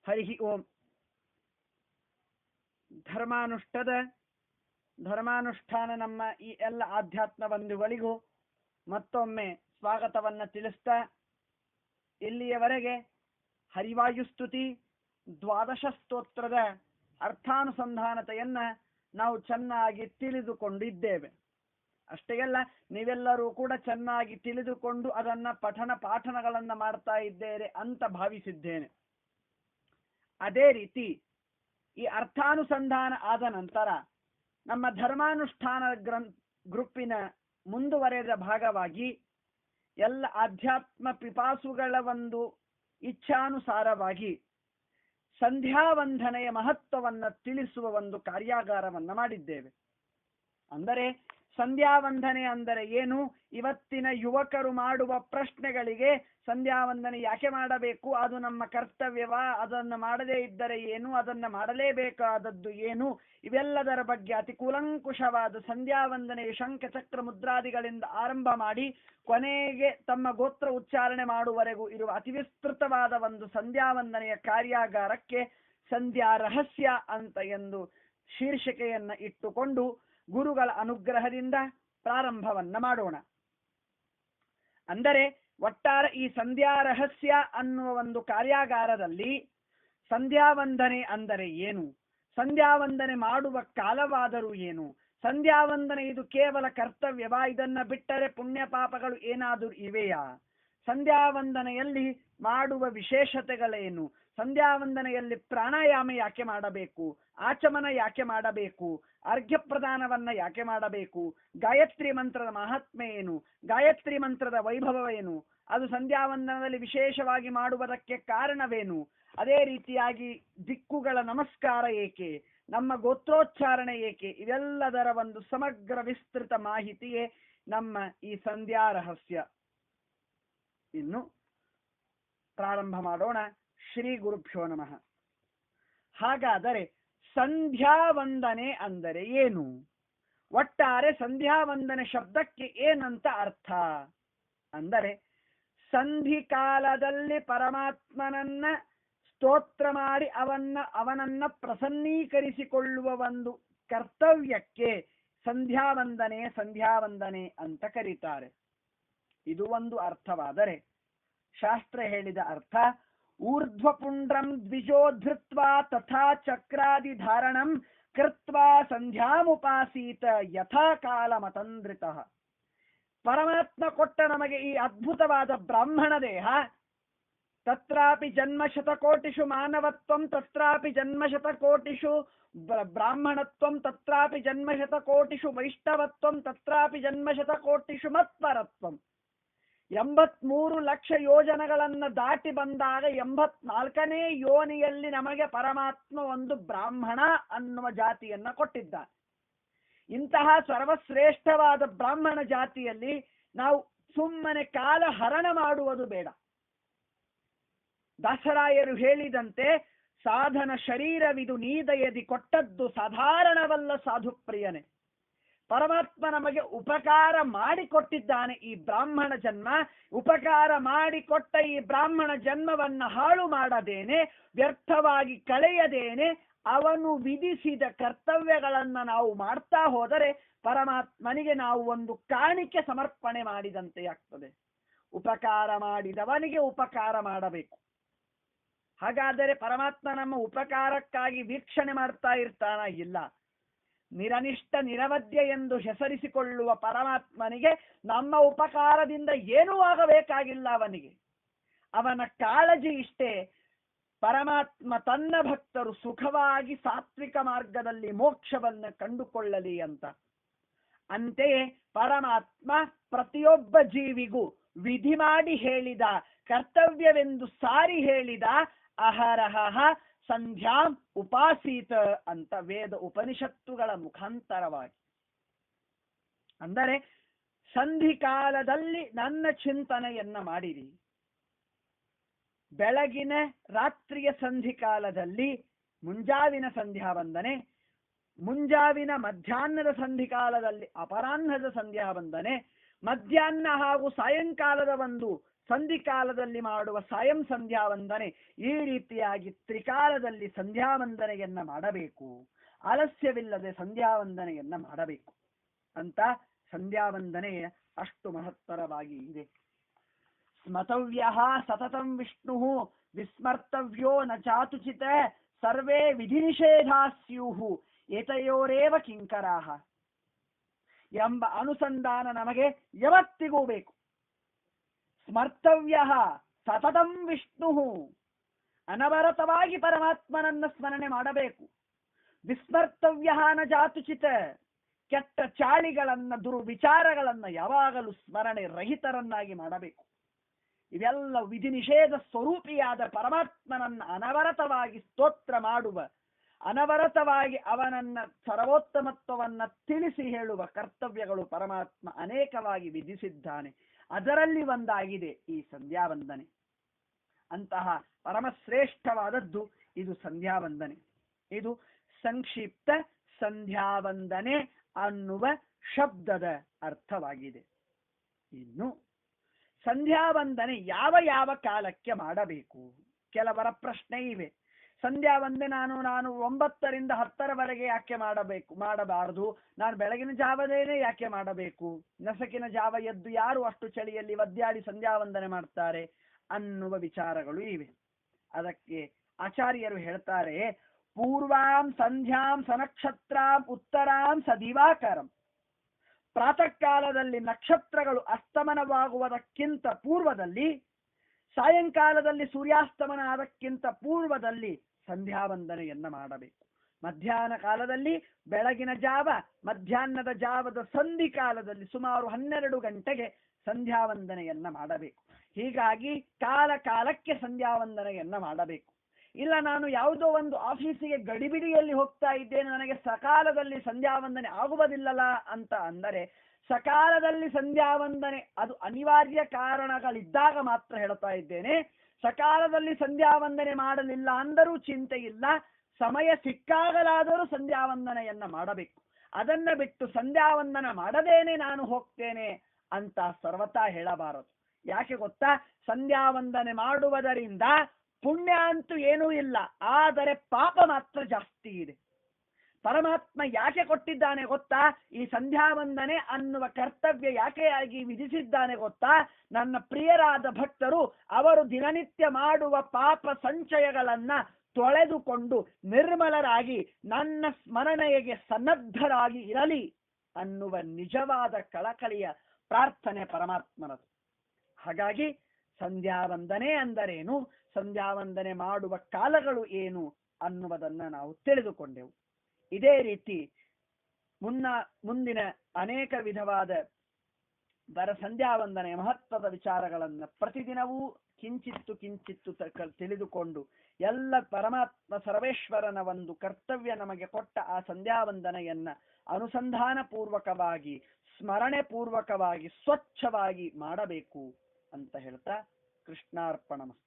ಹರಿ ಓಂ. ಧರ್ಮಾನುಷ್ಠಾನ ನಮ್ಮ ಈ ಎಲ್ಲ ಆಧ್ಯಾತ್ಮ ಬಂಧುಗಳಿಗೂ ಮತ್ತೊಮ್ಮೆ ಸ್ವಾಗತವನ್ನ ತಿಳಿಸ್ತಾ, ಇಲ್ಲಿಯವರೆಗೆ ಹರಿವಾಯುಸ್ತುತಿ ದ್ವಾದಶ ಸ್ತೋತ್ರದ ಅರ್ಥಾನುಸಂಧಾನತೆಯನ್ನ ನಾವು ಚೆನ್ನಾಗಿ ತಿಳಿದುಕೊಂಡಿದ್ದೇವೆ. ಅಷ್ಟೇ ಅಲ್ಲ, ನೀವೆಲ್ಲರೂ ಕೂಡ ಚೆನ್ನಾಗಿ ತಿಳಿದುಕೊಂಡು ಅದನ್ನ ಪಠನ ಪಾಠನಗಳನ್ನ ಮಾಡ್ತಾ ಇದ್ದೇವೆ ಅಂತ ಭಾವಿಸಿದ್ದೇನೆ. ಅದೇ ರೀತಿ ಈ ಅರ್ಥಾನುಸಂಧಾನ ಆದ ನಂತರ ನಮ್ಮ ಧರ್ಮಾನುಷ್ಠಾನ ಗ್ರೂಪಿನ ಮುಂದುವರೆದ ಭಾಗವಾಗಿ ಎಲ್ಲ ಆಧ್ಯಾತ್ಮ ಪಿಪಾಸುಗಳ ಒಂದು ಇಚ್ಛಾನುಸಾರವಾಗಿ ಸಂಧ್ಯಾವಂದನೆಯ ಮಹತ್ವವನ್ನು ತಿಳಿಸುವ ಒಂದು ಕಾರ್ಯಾಗಾರವನ್ನು ಮಾಡಿದ್ದೇವೆ. ಅಂದರೆ ಸಂಧ್ಯಾವಂದನೆ ಅಂದರೆ ಏನು, ಇವತ್ತಿನ ಯುವಕರು ಮಾಡುವ ಪ್ರಶ್ನೆಗಳಿಗೆ ಸಂಧ್ಯಾವಂದನೆ ಯಾಕೆ ಮಾಡಬೇಕು, ಅದು ನಮ್ಮ ಕರ್ತವ್ಯವಾ, ಅದನ್ನು ಮಾಡದೇ ಇದ್ದರೆ ಏನು, ಅದನ್ನು ಮಾಡಲೇಬೇಕಾದದ್ದು ಏನು, ಇವೆಲ್ಲದರ ಬಗ್ಗೆ ಅತಿ ಕೂಲಂಕುಷವಾದ ಸಂಧ್ಯಾವಂದನೆಯ ಶಂಖ ಚಕ್ರ ಮುದ್ರಾದಿಗಳಿಂದ ಆರಂಭ ಮಾಡಿ ಕೊನೆಗೆ ತಮ್ಮ ಗೋತ್ರ ಉಚ್ಚಾರಣೆ ಮಾಡುವವರೆಗೂ ಇರುವ ಅತಿ ವಿಸ್ತೃತವಾದ ಒಂದು ಸಂಧ್ಯಾವಂದನೆಯ ಕಾರ್ಯಾಗಾರಕ್ಕೆ ಸಂಧ್ಯಾ ರಹಸ್ಯ ಅಂತ ಎಂದು ಶೀರ್ಷಿಕೆಯನ್ನ ಇಟ್ಟುಕೊಂಡು ಗುರುಗಳ ಅನುಗ್ರಹದಿಂದ ಪ್ರಾರಂಭವನ್ನ ಮಾಡೋಣ. ಅಂದರೆ ಒಟ್ಟಾರೆ ಈ ಸಂಧ್ಯಾ ರಹಸ್ಯ ಅನ್ನುವ ಒಂದು ಕಾರ್ಯಾಗಾರದಲ್ಲಿ ಸಂಧ್ಯಾವಂದನೆ ಅಂದರೆ ಏನು, ಸಂಧ್ಯಾವಂದನೆ ಮಾಡುವ ಕಾಲವಾದರೂ ಏನು, ಸಂಧ್ಯಾವಂದನೆ ಇದು ಕೇವಲ ಕರ್ತವ್ಯವಾ, ಇದನ್ನ ಬಿಟ್ಟರೆ ಪುಣ್ಯ ಪಾಪಗಳು ಏನಾದರೂ ಇವೆಯಾ, ಸಂಧ್ಯಾವಂದನೆಯಲ್ಲಿ ಮಾಡುವ ವಿಶೇಷತೆಗಳೇನು, ಸಂಧ್ಯಾವಂದನೆಯಲ್ಲಿ ಪ್ರಾಣಾಯಾಮ ಯಾಕೆ ಮಾಡಬೇಕು, ಆಚಮನ ಯಾಕೆ ಮಾಡಬೇಕು, ಅರ್ಘ್ಯ ಪ್ರದಾನವನ್ನ ಯಾಕೆ ಮಾಡಬೇಕು, ಗಾಯತ್ರಿ ಮಂತ್ರದ ಮಹಾತ್ಮೆ ಏನು, ಗಾಯತ್ರಿ ಮಂತ್ರದ ವೈಭವವೇನು, ಅದು ಸಂಧ್ಯಾವಂದನದಲ್ಲಿ ವಿಶೇಷವಾಗಿ ಮಾಡುವುದಕ್ಕೆ ಕಾರಣವೇನು, ಅದೇ ರೀತಿಯಾಗಿ ದಿಕ್ಕುಗಳ ನಮಸ್ಕಾರ ಏಕೆ, ನಮ್ಮ ಗೋತ್ರೋಚ್ಚಾರಣೆ ಏಕೆ, ಇವೆಲ್ಲದರ ಒಂದು ಸಮಗ್ರ ವಿಸ್ತೃತ ಮಾಹಿತಿಯೇ ನಮ್ಮ ಈ ಸಂಧ್ಯಾ ರಹಸ್ಯ. ಇನ್ನು ಪ್ರಾರಂಭ ಮಾಡೋಣ. ಶ್ರೀ ಗುರುಭ್ಯೋ ನಮಃ. ಹಾಗಾದರೆ ಸಂಧ್ಯಾವಂದನೆ ಅಂದರೆ ಏನು, ಒಟ್ಟಾರೆ ಸಂಧ್ಯಾವಂದನೆ ಶಬ್ದಕ್ಕೆ ಏನಂತ ಅರ್ಥ ಅಂದರೆ, ಸಂಧಿ ಕಾಲದಲ್ಲಿ ಪರಮಾತ್ಮನನ್ನ ಸ್ತೋತ್ರ ಮಾಡಿ ಅವನನ್ನ ಪ್ರಸನ್ನೀಕರಿಸಿಕೊಳ್ಳುವ ಒಂದು ಕರ್ತವ್ಯಕ್ಕೆ ಸಂಧ್ಯಾವಂದನೆ ಅಂತ ಕರೀತಾರೆ. ಇದು ಒಂದು ಅರ್ಥವಾದರೆ, ಶಾಸ್ತ್ರ ಹೇಳಿದ ಅರ್ಥ ಊರ್ಧ್ವಪುಂಡ್ರಂ ದ್ವಿಜೋಧೃತ್ವಾ ತಥಾ ಚಕ್ರಾದಿ ಧಾರಣಂ ಕೃತ್ವಾ ಸಂಧ್ಯಾಮುಪಾಸೀತ ಯಥಾ ಕಾಲ ಮತಂದ್ರಿತಃ. ಪರಮಾತ್ಮ ಕೊಟ್ಟ ನಮಗೆ ಈ ಅದ್ಭುತವಾದ ಬ್ರಾಹ್ಮಣ ದೇಹ, ತತ್ರಾಪಿ ಜನ್ಮಶತಕೋಟಿಷು ಮಾನವತ್ವಂ, ತತ್ರಾಪಿ ಜನ್ಮಶತಕೋಟಿಷು ಬ್ರಾಹ್ಮಣತ್ವಂ, ತತ್ರಾಪಿ ಜನ್ಮಶತಕೋಟಿಷು ವೈಷ್ಣವತ್ವಂ, ತತ್ರಾಪಿ ಜನ್ಮಶತಕೋಟಿಷು ಮತ್ಪರತ್ವಂ. 83 ಲಕ್ಷ ಯೋಜನೆಗಳನ್ನ ದಾಟಿ ಬಂದಾಗ 84ನೇ ಯೋನಿಯಲ್ಲಿ ನಮಗೆ ಪರಮಾತ್ಮ ಒಂದು ಬ್ರಾಹ್ಮಣ ಅನ್ನುವ ಜಾತಿಯನ್ನ ಕೊಟ್ಟಿದ್ದ. ಇಂತಹ ಸರ್ವಶ್ರೇಷ್ಠವಾದ ಬ್ರಾಹ್ಮಣ ಜಾತಿಯಲ್ಲಿ ನಾವು ಸುಮ್ಮನೆ ಕಾಲ ಹರಣ ಮಾಡುವುದು ಬೇಡ. ದಾಸರಾಯರು ಹೇಳಿದಂತೆ, ಸಾಧನ ಶರೀರವಿದು ನೀದಯದಿ ಕೊಟ್ಟದ್ದು ಸಾಧಾರಣವಲ್ಲ ಸಾಧುಪ್ರಿಯನೇ. ಪರಮಾತ್ಮ ನಮಗೆ ಉಪಕಾರ ಮಾಡಿಕೊಟ್ಟಿದ್ದಾನೆ ಈ ಬ್ರಾಹ್ಮಣ ಜನ್ಮ. ಉಪಕಾರ ಮಾಡಿಕೊಟ್ಟ ಈ ಬ್ರಾಹ್ಮಣ ಜನ್ಮವನ್ನ ಹಾಳು ಮಾಡದೇನೆ, ವ್ಯರ್ಥವಾಗಿ ಕಳೆಯದೇನೆ ಅವನು ವಿಧಿಸಿದ ಕರ್ತವ್ಯಗಳನ್ನ ನಾವು ಮಾಡ್ತಾ ಹೋದರೆ ಪರಮಾತ್ಮನಿಗೆ ನಾವು ಒಂದು ಕಾಣಿಕೆ ಸಮರ್ಪಣೆ ಮಾಡಿದಂತೆ ಆಗ್ತದೆ. ಉಪಕಾರ ಮಾಡಿದವನಿಗೆ ಉಪಕಾರ ಮಾಡಬೇಕು. ಹಾಗಾದರೆ ಪರಮಾತ್ಮ ನಮ್ಮ ಉಪಕಾರಕ್ಕಾಗಿ ವೀಕ್ಷಣೆ ಮಾಡ್ತಾ ಇರ್ತಾನ? ಇಲ್ಲ. ನಿರನಿಷ್ಠ ನಿರವಧ್ಯ ಎಂದು ಹೆಸರಿಸಿಕೊಳ್ಳುವ ಪರಮಾತ್ಮನಿಗೆ ನಮ್ಮ ಉಪಕಾರದಿಂದ ಏನೂ ಆಗಬೇಕಾಗಿಲ್ಲ. ಅವನ ಕಾಳಜಿ ಇಷ್ಟೇ, ಪರಮಾತ್ಮ ತನ್ನ ಭಕ್ತರು ಸುಖವಾಗಿ ಸಾತ್ವಿಕ ಮಾರ್ಗದಲ್ಲಿ ಮೋಕ್ಷವನ್ನು ಕಂಡುಕೊಳ್ಳಲಿ ಅಂತ. ಅಂತೆಯೇ ಪರಮಾತ್ಮ ಪ್ರತಿಯೊಬ್ಬ ಜೀವಿಗೂ ವಿಧಿ ಮಾಡಿ ಹೇಳಿದ, ಕರ್ತವ್ಯವೆಂದು ಸಾರಿ ಹೇಳಿದ ಅಹರಹ ಸಂಧ್ಯಾಂ ಉಪಾಸೀತ ಅಂತ ವೇದ ಉಪನಿಷತ್ತುಗಳ ಮುಖಾಂತರವಾಗಿ. ಅಂದರೆ ಸಂಧಿ ಕಾಲದಲ್ಲಿ ನನ್ನ ಚಿಂತನೆಯನ್ನ ಮಾಡಿರಿ. ಬೆಳಗಿನ ರಾತ್ರಿಯ ಸಂಧಿ ಕಾಲದಲ್ಲಿ ಮುಂಜಾವಿನ ಸಂಧ್ಯಾವಂದನೆ, ಮುಂಜಾವಿನ ಮಧ್ಯಾಹ್ನದ ಸಂಧಿ ಕಾಲದಲ್ಲಿ ಅಪರಾಹ್ನದ ಸಂಧ್ಯಾವಂದನೆ, ಮಧ್ಯಾಹ್ನ ಹಾಗೂ ಸಾಯಂಕಾಲದ ಒಂದು ಸಂಧಿಕಾಲದಲ್ಲಿ ಮಾಡುವ ಸಾಯಂ ಸಂಧ್ಯಾ ವಂದನೆ, ಈ ರೀತಿಯಾಗಿ ತ್ರಿಕಾಲದಲ್ಲಿ ಸಂಧ್ಯಾ ವಂದನೆಯನ್ನ ಮಾಡಬೇಕು. ಆಲಸ್ಯವಿಲ್ಲದೆ ಸಂಧ್ಯಾ ವಂದನೆಯನ್ನ ಮಾಡಬೇಕು ಅಂತ ಸಂಧ್ಯಾ ವಂದನೆ ಅಷ್ಟು ಮಹತ್ತರವಾಗಿ ಇದೆ. ಸ್ಮತವ್ಯ ಸತತಂ ವಿಷ್ಣು ವಿಸ್ಮರ್ತವ್ಯೋ ನ ಚಾತುಚಿತ ಸರ್ವೇ ವಿಧಿ ನಿಷೇಧಾ ಸ್ಯುಹು ಏತಯೋರೇವ ಕಿಂಕರಾಹ ಎಂಬ ಅನುಸಂಧಾನ ನಮಗೆ ಯಾವತ್ತಿಗೂ ಬೇಕು. ಸ್ಮರ್ತವ್ಯ ಸತತಂ ವಿಷ್ಣು, ಅನವರತವಾಗಿ ಪರಮಾತ್ಮನನ್ನ ಸ್ಮರಣೆ ಮಾಡಬೇಕು. ವಿಸ್ಮರ್ತವ್ಯ ನ ಜಾತುಚಿತ, ಕೆಟ್ಟ ಚಾಳಿಗಳನ್ನ ದುರ್ವಿಚಾರಗಳನ್ನ ಯಾವಾಗಲೂ ಸ್ಮರಣೆ ರಹಿತರನ್ನಾಗಿ ಮಾಡಬೇಕು. ಇವೆಲ್ಲ ವಿಧಿ ನಿಷೇಧ ಸ್ವರೂಪಿಯಾದ ಪರಮಾತ್ಮನನ್ನ ಅನವರತವಾಗಿ ಸ್ತೋತ್ರ ಮಾಡುವ, ಅನವರತವಾಗಿ ಅವನನ್ನ ಸರ್ವೋತ್ತಮತ್ವವನ್ನ ತಿಳಿಸಿ ಹೇಳುವ ಕರ್ತವ್ಯಗಳು ಪರಮಾತ್ಮ ಅನೇಕವಾಗಿ ವಿಧಿಸಿದ್ದಾನೆ. ಅದರಲ್ಲಿ ಒಂದಾಗಿದೆ ಈ ಸಂಧ್ಯಾ ವಂದನೆ. ಅಂತಹ ಪರಮಶ್ರೇಷ್ಠವಾದದ್ದು ಇದು ಸಂಧ್ಯಾ ವಂದನೆ. ಇದು ಸಂಕ್ಷಿಪ್ತ ಸಂಧ್ಯಾ ವಂದನೆ ಅನ್ನುವ ಶಬ್ದದ ಅರ್ಥವಾಗಿದೆ. ಇನ್ನು ಸಂಧ್ಯಾ ವಂದನೆ ಯಾವ ಯಾವ ಕಾಲಕ್ಕೆ ಮಾಡಬೇಕು? ಕೆಲವರ ಪ್ರಶ್ನೆ ಇವೆ. ಸಂಧ್ಯಾ ವಂದನೆ ನಾನು 9ರಿಂದ 10ರವರೆಗೆ ಯಾಕೆ ಮಾಡಬಾರದು? ನಾನು ಬೆಳಗಿನ ಜಾವದೇನೆ ಯಾಕೆ ಮಾಡಬೇಕು? ನಸಕಿನ ಜಾವ ಎದ್ದು ಯಾರು ಅಷ್ಟು ಚಳಿಯಲ್ಲಿ ಒದ್ದಾಡಿ ಸಂಧ್ಯಾ ವಂದನೆ ಮಾಡ್ತಾರೆ ಅನ್ನುವ ವಿಚಾರಗಳು ಇವೆ. ಅದಕ್ಕೆ ಆಚಾರ್ಯರು ಹೇಳ್ತಾರೆ, ಪೂರ್ವಾಂ ಸಂಧ್ಯಾಂ ಸನಕ್ಷತ್ರಾಂ ಉತ್ತರಾಂ ಸದಿವಾಕರಂ. ಪ್ರಾತಃ ಕಾಲದಲ್ಲಿ ನಕ್ಷತ್ರಗಳು ಅಸ್ತಮನವಾಗುವುದಕ್ಕಿಂತ ಪೂರ್ವದಲ್ಲಿ, ಸಾಯಂಕಾಲದಲ್ಲಿ ಸೂರ್ಯಾಸ್ತಮನ ಆದಕ್ಕಿಂತ ಪೂರ್ವದಲ್ಲಿ ಸಂಧ್ಯಾ ವಂದನೆಯನ್ನ ಮಾಡಬೇಕು. ಮಧ್ಯಾಹ್ನ ಕಾಲದಲ್ಲಿ, ಬೆಳಗಿನ ಜಾವ, ಮಧ್ಯಾಹ್ನದ ಜಾವದ ಸಂಧಿ ಕಾಲದಲ್ಲಿ ಸುಮಾರು 12 ಗಂಟೆಗೆ ಸಂಧ್ಯಾ ವಂದನೆಯನ್ನ ಮಾಡಬೇಕು. ಹೀಗಾಗಿ ಕಾಲ ಕಾಲಕ್ಕೆ ಸಂಧ್ಯಾ ವಂದನೆಯನ್ನ ಮಾಡಬೇಕು. ಇಲ್ಲ, ನಾನು ಯಾವುದೋ ಒಂದು ಆಫೀಸಿಗೆ ಗಡಿಬಿಡಿಯಲ್ಲಿ ಹೋಗ್ತಾ ಇದ್ದೇನೆ, ನನಗೆ ಸಕಾಲದಲ್ಲಿ ಸಂಧ್ಯಾ ವಂದನೆ ಆಗುವುದಿಲ್ಲಲ್ಲ ಅಂತ ಅಂದರೆ, ಸಕಾಲದಲ್ಲಿ ಸಂಧ್ಯಾ ವಂದನೆ ಅದು ಅನಿವಾರ್ಯ ಕಾರಣಗಳಿದ್ದಾಗ ಮಾತ್ರ ಹೇಳ್ತಾ ಇದ್ದೇನೆ. ಸಕಾಲದಲ್ಲಿ ಸಂಧ್ಯಾ ವಂದನೆ ಮಾಡಲಿಲ್ಲ ಅಂದರೂ ಚಿಂತೆ ಇಲ್ಲ, ಸಮಯ ಸಿಕ್ಕಾಗಲಾದರೂ ಸಂಧ್ಯಾ ವಂದನೆಯನ್ನ ಮಾಡಬೇಕು. ಅದನ್ನ ಬಿಟ್ಟು ಸಂಧ್ಯಾ ವಂದನ ಮಾಡದೇನೆ ನಾನು ಹೋಗ್ತೇನೆ ಅಂತ ಸರ್ವತಾ ಹೇಳಬಾರದು. ಯಾಕೆ ಗೊತ್ತಾ? ಸಂಧ್ಯಾ ವಂದನೆ ಮಾಡುವುದರಿಂದ ಪುಣ್ಯ ಅಂತೂ ಏನೂ ಇಲ್ಲ, ಆದರೆ ಪಾಪ ಮಾತ್ರ ಜಾಸ್ತಿ ಇದೆ. ಪರಮಾತ್ಮ ಯಾಕೆ ಕೊಟ್ಟಿದ್ದಾನೆ ಗೊತ್ತಾ? ಈ ಸಂಧ್ಯಾ ವಂದನೆ ಅನ್ನುವ ಕರ್ತವ್ಯ ಯಾಕೆಯಾಗಿ ವಿಧಿಸಿದ್ದಾನೆ ಗೊತ್ತಾ? ನನ್ನ ಪ್ರಿಯರಾದ ಭಕ್ತರು ಅವರು ದಿನನಿತ್ಯ ಮಾಡುವ ಪಾಪ ಸಂಚಯಗಳನ್ನ ತೊಳೆದುಕೊಂಡು ನಿರ್ಮಲರಾಗಿ ನನ್ನ ಸ್ಮರಣೆಗೆ ಸನ್ನದ್ಧರಾಗಿ ಇರಲಿ ಅನ್ನುವ ನಿಜವಾದ ಕಳಕಳಿಯ ಪ್ರಾರ್ಥನೆ ಪರಮಾತ್ಮನದು. ಹಾಗಾಗಿ ಸಂಧ್ಯಾ ವಂದನೆ ಅಂದರೇನು, ಸಂಧ್ಯಾ ವಂದನೆ ಮಾಡುವ ಕಾಲಗಳು ಏನು ಅನ್ನುವುದನ್ನ ನಾವು ತಿಳಿದುಕೊಂಡೆವು. ಇದೇ ರೀತಿ ಮುಂದಿನ ಅನೇಕ ವಿಧವಾದ ಸಂಧ್ಯಾ ವಂದನೆಯ ಮಹತ್ವದ ವಿಚಾರಗಳನ್ನ ಪ್ರತಿದಿನವೂ ಕಿಂಚಿತ್ತು ತಿಳಿದುಕೊಂಡು ಎಲ್ಲ ಪರಮಾತ್ಮ ಸರ್ವೇಶ್ವರನ ಒಂದು ಕರ್ತವ್ಯ ನಮಗೆ ಕೊಟ್ಟ ಆ ಸಂಧ್ಯಾ ವಂದನೆಯನ್ನ ಅನುಸಂಧಾನ ಪೂರ್ವಕವಾಗಿ, ಸ್ಮರಣೆ ಪೂರ್ವಕವಾಗಿ, ಸ್ವಚ್ಛವಾಗಿ ಮಾಡಬೇಕು ಅಂತ ಹೇಳ್ತಾ ಕೃಷ್ಣಾರ್ಪಣಮಸ್ತು.